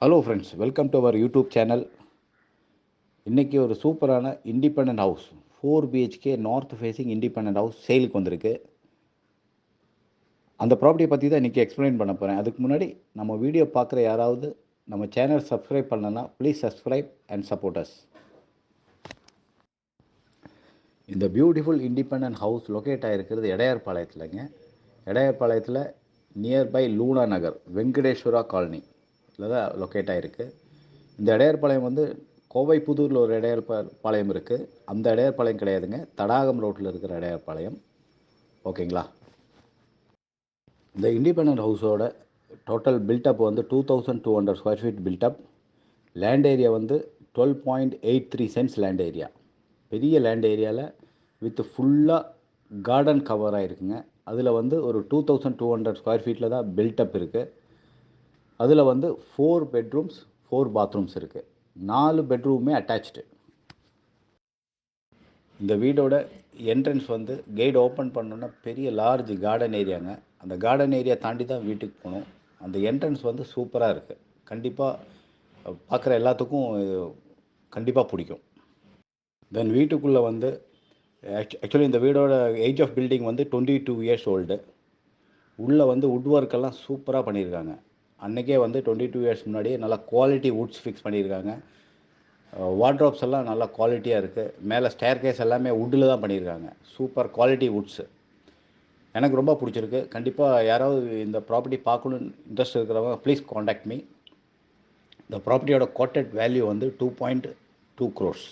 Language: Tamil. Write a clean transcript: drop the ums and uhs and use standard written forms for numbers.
Hello friends, welcome to our YouTube channel. இன்றைக்கி ஒரு சூப்பரான independent house 4 BHK north facing independent house சேலுக்கு வந்திருக்கு. அந்த ப்ராப்பர்ட்டியை பற்றி தான் இன்றைக்கி எக்ஸ்பிளைன் பண்ண போகிறேன். அதுக்கு முன்னாடி நம்ம வீடியோ பார்க்குற யாராவது நம்ம சேனல் சப்ஸ்கிரைப் பண்ணலன்னா please subscribe and support us. இந்த பியூட்டிஃபுல் இண்டிபெண்டன்ட் ஹவுஸ் லொக்கேட் ஆகிருக்கிறது எடையார்பாளையத்துலங்க. எடையார்பாளையத்தில் நியர்பை லூனா நகர் வெங்கடேஸ்வரா காலனி தான் லொக்கேட் ஆகிருக்கு. இந்த எடையார்பாளையம் வந்து கோவை புதூரில் ஒரு பாளையம் இருக்குது. அந்த எடையார்பாளையம் கிடையாதுங்க, தடாகம் ரோட்டில் இருக்கிற எடையார்பாளையம். ஓகேங்களா? இந்த இண்டிபெண்டன்ட் ஹவுஸோட டோட்டல் பில்டப் வந்து 2200 square feet built up. Land area வந்து 12.83 சென்ட்ஸ் லேண்ட் ஏரியா. பெரிய லேண்ட் ஏரியாவில் வித் ஃபுல்லாக கார்டன் கவர் ஆகிருக்குங்க. அதில் வந்து ஒரு 2200 ஸ்கொயர் ஃபீட்டில் தான் பில்டப் இருக்குது. அதில் வந்து 4 பெட்ரூம்ஸ் 4 பாத்ரூம்ஸ் இருக்குது. 4 பெட்ரூமே அட்டாச்சு. இந்த வீடோட என்ட்ரன்ஸ் வந்து கேட் ஓப்பன் பண்ணோன்னா பெரிய லார்ஜ் கார்டன் ஏரியாங்க. அந்த கார்டன் ஏரியா தாண்டி தான் வீட்டுக்கு போகணும். அந்த என்ட்ரன்ஸ் வந்து சூப்பராக இருக்குது. கண்டிப்பாக பார்க்குற எல்லாத்துக்கும் கண்டிப்பாக பிடிக்கும். தென் வீட்டுக்குள்ளே வந்து ஆக்சுவலி இந்த வீடோட ஏஜ் ஆஃப் பில்டிங் வந்து 22 இயர்ஸ் ஓல்டு. உள்ளே வந்து வுட் ஒர்க்கெல்லாம் சூப்பராக பண்ணியிருக்காங்க. அன்றைக்கே வந்து 22 இயர்ஸ் முன்னாடியே நல்லா குவாலிட்டி வுட்ஸ் ஃபிக்ஸ் பண்ணியிருக்காங்க. வார்ட்ரோப்ஸ் எல்லாம் நல்லா குவாலிட்டியாக இருக்குது. மேலே ஸ்டேர் கேஸ் எல்லாமே வுட்டில் தான் பண்ணியிருக்காங்க. Super quality woods. எனக்கு ரொம்ப பிடிச்சிருக்கு. கண்டிப்பாக யாராவது இந்த ப்ராப்பர்ட்டி பார்க்கணுன்னு இன்ட்ரெஸ்ட் இருக்கிறவங்க ப்ளீஸ் காண்டாக்ட் மீ. இந்த ப்ராப்பர்ட்டியோட கோட்டட் வேல்யூ வந்து 2.2 crores.